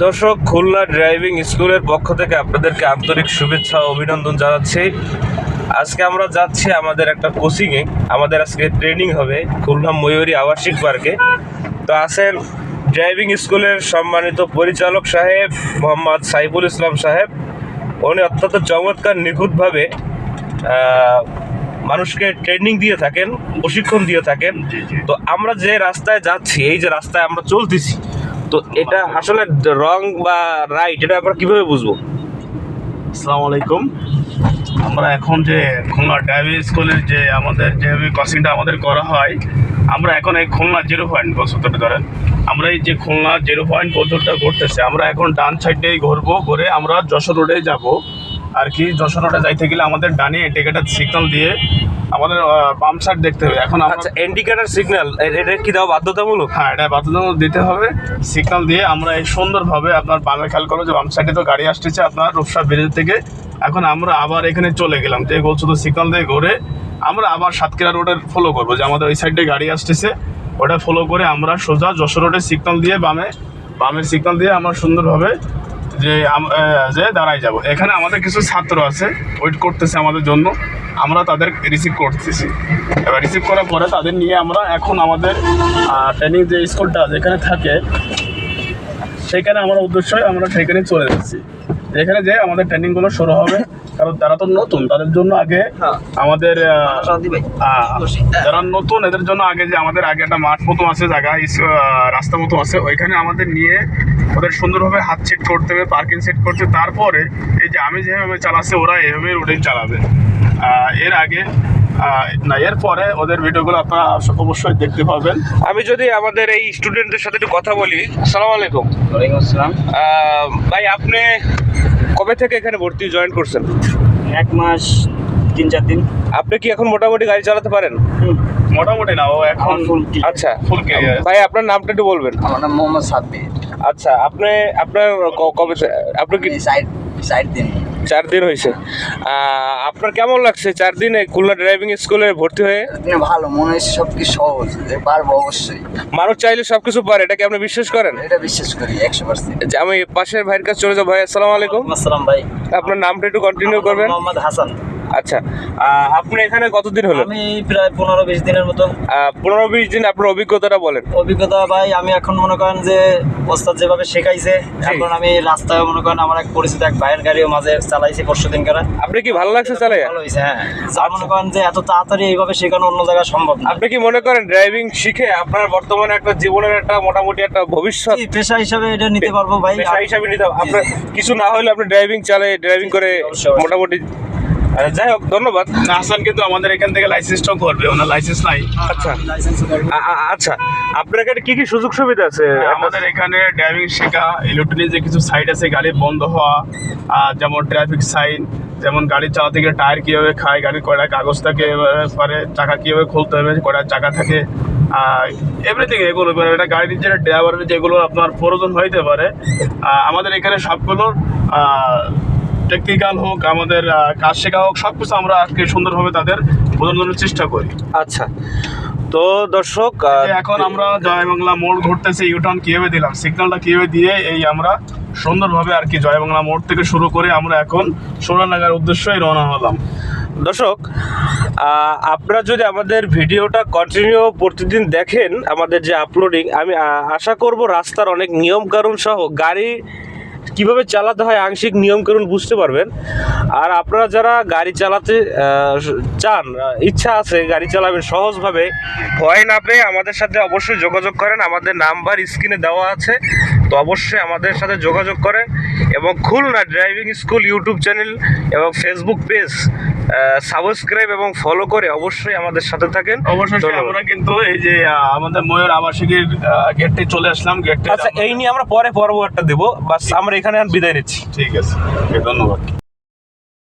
দর্শক, খুলনা ড্রাইভিং স্কুলের পক্ষ থেকে আপনাদেরকে আন্তরিক শুভেচ্ছা ও অভিনন্দন জানাচ্ছি। আজকে আমরা যাচ্ছি আমাদের একটা কোচিংয়ে। আমাদের আজকে ট্রেনিং হবে খুলনা ময়ূরী আবাসিক পার্কে। তো আছেন ড্রাইভিং স্কুলের সম্মানিত পরিচালক সাহেব মোহাম্মদ সাইফুল ইসলাম সাহেব। উনি অত্যন্ত চমৎকার নিখুঁতভাবে মানুষকে ট্রেনিং দিয়ে থাকেন, প্রশিক্ষণ দিয়ে থাকেন। তো আমরা যে রাস্তায় যাচ্ছি, এই যে রাস্তায় আমরা চলতেছি, তো এটা আসলে রং বা রাইট, এটা আমরা কিভাবে বুঝবো? আসসালামু আলাইকুম। আমরা এখন যে খুলনা ড্রাইভিং স্কুলের যে আমাদের যেভাবে কোচিংটা আমাদের করা হয়, আমরা এখন এই খুলনা 0 পয়েন্ট পদ্ধতিটা ধরেন, আমরা এই যে খুলনা 0 পয়েন্ট পদ্ধতিটা করতেছে, আমরা এখন ডান সাইডেই ঘুরবো, ঘুরে আমরা যশোর রোডে যাব আর কি। যশোর রোডে যাইতে গেলে আমাদের ডানে ইন্ডিকেটার সিগন্যাল দিয়ে আমাদের বাম সাইড দেখতে হবে। এখন আচ্ছা, ইন্ডিকেটর সিগন্যাল এটা কি দেওয়া বাধ্যতামূলক? হ্যাঁ, এটা বাধ্যতামূলক দিতে হবে। সিগন্যাল দিয়ে আমরা এই সুন্দরভাবে আপনার বামে খেয়াল করবো যে বাম সাইডে তো গাড়ি আসতেছে আপনার রূপসা ব্রিজ থেকে। এখন আমরা আবার এখানে চলে গেলাম, যে গোল শুধু সিগন্যাল দিয়ে ঘুরে আমরা আবার সাতক্ষীরা রোডের ফলো করবো, যে আমাদের ওই সাইডে গাড়ি আসতেছে, ওটা ফলো করে আমরা সোজা যশোর রোডের সিগন্যাল দিয়ে বামের সিগন্যাল দিয়ে আমরা সুন্দরভাবে যে দাঁড়াই যাব। এখানে আমাদের কিছু ছাত্র আছে, ওয়েট করতেছে আমাদের জন্য, আমরা তাদের রিসিভ করতেছি। এবার রিসিভ করার পরে তাদের নিয়ে আমরা এখন আমাদের ট্রেনিং যে স্কুলটা যেখানে থাকে সেখানে আমার উদ্দেশ্যই আমরা সেখানে চলে যাচ্ছি। যেখানে যে আমাদের ট্রেনিংগুলো শুরু হবে, কারণ তারা তো নতুন, তাদের জন্য আগে আমাদের যারা নতুন এদের জন্য আগে যে আমাদের আগে একটা মাঠ মতো আছে, জায়গা রাস্তা মতো আছে, ওইখানে আমাদের নিয়ে ওদের সুন্দরভাবে হাত সেট করতে হবে, পার্কিং সেট করতে। তারপরে এই যে আমি যেভাবে চালাচ্ছি ওরা এইভাবে রুটিন চালাবে। এর আগে এরপরে ওদের ভিডিওগুলো আপনারা অবশ্যই দেখতে পাবেন। আমি যদি আমাদের এই স্টুডেন্টদের সাথে একটু কথা বলি। আসসালামু আলাইকুম। ওয়ালাইকুম আসসালাম। ভাই, আপনি কবে থেকে এখানে ভর্তি জয়েন করছেন? 1 মাস 3-4 দিন। আপনি কি এখন মোটামুটি গাড়ি চালাতে পারেন? মোটামুটি না, ও এখন আচ্ছা, ফুল ক্লিয়ার। ভাই আপনার নামটা একটু বলবেন? আমার নাম মোহাম্মদ সাব্বির। আচ্ছা, আপনার কবে আপনি কি সাইড দিন 4 দিন হয়েছে? আপনার কেমন লাগছে 4 দিনে খুলনা ড্রাইভিং স্কুলে ভর্তি হয়ে? ভালো মনে হচ্ছে, সব কিছু সহজ, পারবো অবশ্যই। মানুষ চাইলে সবকিছু পারে, এটা কি আপনি বিশ্বাস করেন? এটা বিশ্বাস করি 100%। যে আমি পাশের ভাইয়ের কাছে চলে যাবো। ভাই আসসালামু আলাইকুম। আসসালাম ভাই। আপনার নামটা একটু কন্টিনিউ করবেন? মোহাম্মদ হাসান। আচ্ছা, আপনি এখানে কতদিন হলো? আমি প্রায় 15-20 দিনের মতো। 15-20 দিন। আপনার অভিজ্ঞতাটা বলেন। অভিজ্ঞতা ভাই, আমি এখন মনে করেন যে ওস্তাদ যেভাবে শেখাইছে, এখন আমি রাস্তায় মনে করেন আমার এক পরিচিত এক ভাইয়ের গাড়িও মাঝে চালাইছি পরশুদিন করে। আপনি কি ভালো লাগছে চালাই? ভালো হয়েছে, হ্যাঁ। আর মনে করেন যে এত তাড়াতাড়ি এইভাবে শেখানো অন্য জায়গায় সম্ভব না। আপনি কি মনে করেন ড্রাইভিং শিখে আপনার বর্তমানে একটা জীবনের একটা মোটামুটি একটা ভবিষ্যৎ পেশা হিসাবে এটা নিতে পারবো ভাই? পেশা হিসাবে নিতে আপনার কিছু না হলে আপনি ড্রাইভিং করে মোটামুটি। যাই হোক, ধন্যবাদ। হাসান কিন্তু আমাদের এখান থেকে লাইসেন্সটাও করবে, ওনার লাইসেন্স নাই। আচ্ছা আচ্ছা, আপনার এখানে কি কি সুযোগ সুবিধা আছে? আমাদের এখানে ড্রাইভিং শেখা, ইলেকট্রনিক যে কিছু সাইট আছে, গাড়ি বন্ধ হওয়া, যেমন ট্রাফিক সাইন, যেমন গাড়ি চালাতে গেলে টায়ার কীভাবে খায়, গাড়ির কয়টা কাগজ থাকে, পরে চাকা কীভাবে খুলতে হবে, কয়টা চাকা থাকে, এভরিথিং এগুলো একটা গাড়ির যে ড্রাইভারের যেগুলো আপনার প্রয়োজন হইতে পারে, আমাদের এখানে সবগুলোর টেকনিক্যাল হোক, আমাদের কাজ শেখা হোক, সব কিছু আমরা আজকে সুন্দরভাবে তাদের বোঝানোর চেষ্টা করি। আচ্ছা, তো দর্শক, এখন আমরা জয়বাংলা মোড় ঘুরতেছি, ইউটার্ন কীভাবে দিলাম, সিগন্যালটা কীভাবে দিয়ে এই আমরা সুন্দরভাবে আর কি জয়বাংলা মোড় থেকে শুরু করে আমরা এখন সোনারডাঙ্গার উদ্দেশ্যই রওনা হলাম। দর্শক, আপনারা যদি আমাদের ভিডিওটা কন্টিনিউ প্রতিদিন দেখেন, আমাদের যে আপলোডিং, আমি আশা করব রাস্তার অনেক নিয়মকানুন সহ গাড়ি কিভাবে চালাতে হয় আংশিক নিয়মকানুন বুঝতে পারবেন। আর আপনারা যারা গাড়ি চালাতে চান, ইচ্ছা আছে গাড়ি চালাবেন সহজভাবে, ভয় না পেয়ে আমাদের সাথে অবশ্যই যোগাযোগ করেন। আমাদের নাম্বার স্ক্রিনে দেওয়া আছে, তো অবশ্যই আমাদের সাথে যোগাযোগ করেন। এবং Khulna driving school YouTube channel এবং ফেসবুক পেজ সাবস্ক্রাইব এবং ফলো করে অবশ্যই আমাদের সাথে থাকেন। অবশ্যই আমরা কিন্তু এই যে আমাদের ময়ূর আবাসিকের গেটে চলে আসলাম। গেটে আচ্ছা, এই নিয়ে আমরা পরে একটা দেবো, বাস আমরা এখানে বিদায় নিচ্ছি। ঠিক আছে, ধন্যবাদ।